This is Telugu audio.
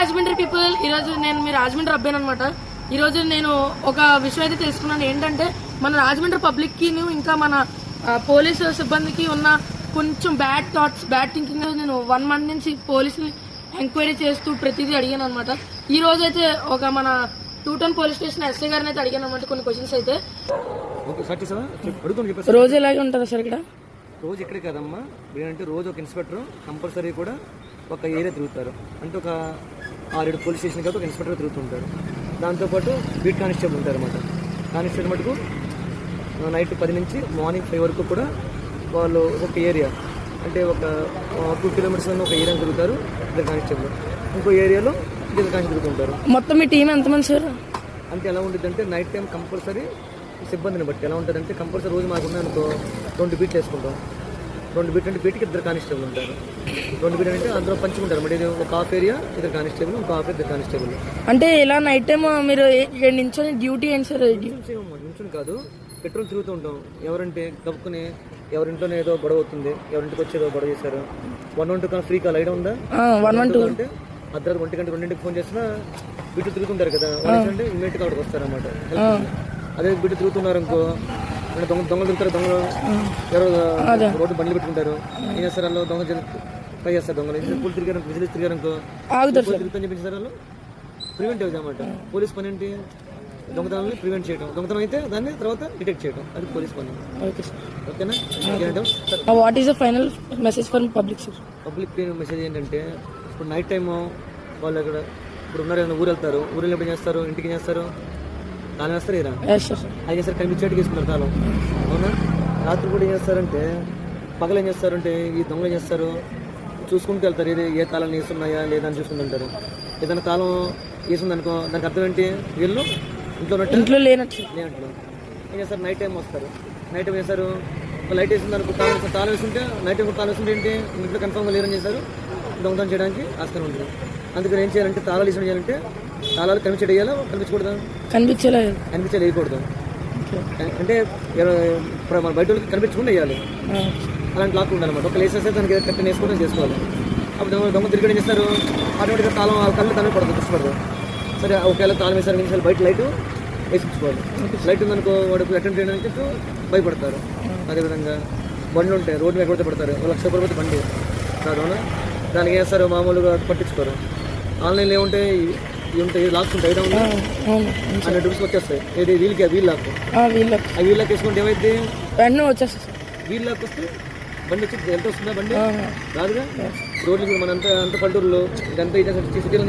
రాజమండ్రి పీపుల్, ఈరోజు నేను మీ రాజమండ్రి అబ్బాయి అనమాట. ఈరోజు నేను ఒక విషయం అయితే తెలుసుకున్నాను. ఏంటంటే మన రాజమండ్రి పబ్లిక్కి ఇంకా మన పోలీసు సిబ్బందికి ఉన్న కొంచెం బ్యాడ్ థాట్స్, బ్యాడ్ థింకింగ్. నేను 1 month నుంచి పోలీసుని ఎంక్వైరీ చేస్తూ ప్రతిదీ అడిగాను అనమాట. ఈ రోజు అయితే ఒక మన 2 Town పోలీస్ స్టేషన్ ఎస్ఐ గారిని అయితే అడిగాను అనమాట కొన్ని క్వశ్చన్స్ అయితే. రోజు ఇలాగే ఉంటారా సార్ ఇక్కడ? రోజు ఇక్కడే కదమ్మా, ఏంటంటే రోజు ఒక ఇన్స్పెక్టర్ కంపల్సరీ కూడా ఒక ఏరియా తిరుగుతారు. అంటే ఒక 6-7 పోలీస్ స్టేషన్ కాబట్టి ఒక ఇన్స్పెక్టర్ తిరుగుతుంటారు. దాంతోపాటు బీట్ కానిస్టేబుల్ ఉంటారు అన్నమాట. కానిస్టేబుల్ మటుకు నైట్ 10 నుంచి మార్నింగ్ 5 వరకు కూడా వాళ్ళు ఒక ఏరియా, అంటే ఒక 2 kilometers ఒక ఏరియా తిరుగుతారు ఇద్దరు కానిస్టేబుల్. ఇంకో ఏరియాలో ఇద్దరు కానిస్టేబుల్ తిరుగుతుంటారు. మొత్తం మీ టీం ఎంతమంది సార్? అంటే ఎలా ఉంటుంది అంటే నైట్ టైం కంపల్సరీ సిబ్బందిని బట్టి ఎలా ఉంటుంది అంటే కంపల్సరీ రోజు మాకు ఉన్నాయనుకో 2 బీట్లు వేసుకుంటాం. 2 బీట్ అంటే బీట్కి 2 కానిస్టేబుల్ ఉంటారు. 2 బీట్ అంటే అందులో పంచుకుంటారు. మరి ఇది ఒక హాఫ్ ఏరియా 2 కానిస్టేబుల్, ఇంకో హాఫ్ ఏరియా 2 కానిస్టేబుల్. అంటే ఇలా నైట్ టైం మీరు నించొని డ్యూటీ ఏంటి సార్? నించుని కాదు, పెట్రోల్ తిరుగుతూ ఉంటాం. ఎవరంటే గబుక్కుని ఎవరింట్లోనే ఏదో గొడవ అవుతుంది, ఎవరింటికి వచ్చేదో గొడవ చేశారు, 112 కానీ ఫ్రీ కాల్ ఐడియా ఉందా? 112 అంటే అర్ధరాత్రి 1 గంట 2 ఫ్ోన్ చేసినా బిడ్డ తిరుగుతుంటారు కదా, అంటే ఇమ్మీడియట్గా అక్కడికి వస్తారన్నమాట. అదే బిడ్డ తిరుగుతున్నారు అనుకో, దొంగలు తిరుగుతారు. దొంగలు ఎవరో రోడ్డు బండ్లు పెట్టుకుంటారు. ఏం చేస్తారు వాళ్ళు? దొంగ ట్రై చేస్తారు. దొంగలు పూలు తిరిగారు, విజిలెన్స్ తిరిగారు అనుకో, తిరుగుతాని చెప్పేసారు. వాళ్ళు ప్రివెంట్ అవుతుంది అన్నమాట. పోలీస్ పని ఏంటి? దొంగతనాన్ని ప్రివెంట్ చేయడం. దొంగతనం అయితే దాన్ని తర్వాత డిటెక్ట్ చేయడం, అది పోలీస్ పని. ఓకేనా? What is the final message for public? Public message ఏంటంటే, ఇప్పుడు నైట్ టైము వాళ్ళు అక్కడ ఇప్పుడు ఉన్నారు, ఊరు వెళ్తారు. ఊరు ఎప్పుడు చేస్తారు? ఇంటికి చేస్తారు, తాళం వేస్తారు. ఇలా అది చేస్తారు, కనిపించేట్టుకు తీసుకుంటారు తాళం. అవునా? రాత్రి కూడా ఏం చేస్తారంటే, పగలు ఏం చేస్తారంటే ఈ దొంగలు ఏం చేస్తారు, చూసుకుంటూ వెళ్తారు. ఇది ఏ తాళాలు వేస్తున్నాయా లేదా అని చూసుకుంటుంటారు. ఏదైనా తాళం వేసింది అనుకో, దానికి అర్థం ఏంటి? వీళ్ళు ఇంట్లో లేనట్లు ఏం చేస్తారు? నైట్ టైం వస్తారు. నైట్ టైం వేస్తారు, లైట్ వేసింది అనుకో, తాళం వేస్తుంటే నైట్ టైం తాళం వేస్తుంటే ఏంటి, ఇంట్లో కన్ఫర్మ్గా లేరని చేస్తారు, దొంగతనం చేయడానికి ఆస్కారం ఉంటుంది. అందుకని ఏం చేయాలంటే, తాళాలు వేసిన చేయాలంటే తాళాలు కనిపించేది వేయాలా, కనిపించకూడదా? కనిపించేది వేయకూడదు. అంటే మన బయట వాళ్ళకి కనిపించకుండా వేయాలి. అలాంటి లాక్ ఉండాలన్నమాట. ఒక లేసేస్తే దానికి కరెక్ట్ వేసుకోవడం చేసుకోవాలి. అప్పుడు దొంగ తిరిగి చేస్తారు, ఆటోమేటిక్గా తాళం కళ్ళు తనే పడుతుంది, కష్టపడదు. సరే ఒకవేళ తాళం వేసారు నిమిషాలు బయట లైట్ వేసుకోవాలి. లైట్ ఉందనుకో, వాడికి అటెండ్ చేయడానికి భయపడతారు. అదేవిధంగా బండ్లు ఉంటాయి, రోడ్డు మీద కొడితే పడతారు. 1,00,000 రూపాయలు బండి కాదు, దానికి వేస్తారు, మామూలుగా పట్టించుకోరు. ఆన్లైన్లో ఏముంటాయి, ఇవి ఉంటాయి, లాక్స్ ఉంటాయి, ఐడియా ఉంది, 100 రూపీస్ వచ్చేస్తాయి. ఏది వీళ్ళకి వీల్ లాక్, ఆ వీల్ లాక్ వేసుకుంటే ఏమైతే వచ్చేస్తాయి. వీల్ లాక్ వస్తే బండి వచ్చి ఎంత వస్తుందా? బండి రాదుగా. రోడ్లు మన అంత పల్లెటూరులో ఇదంతా సిటీలో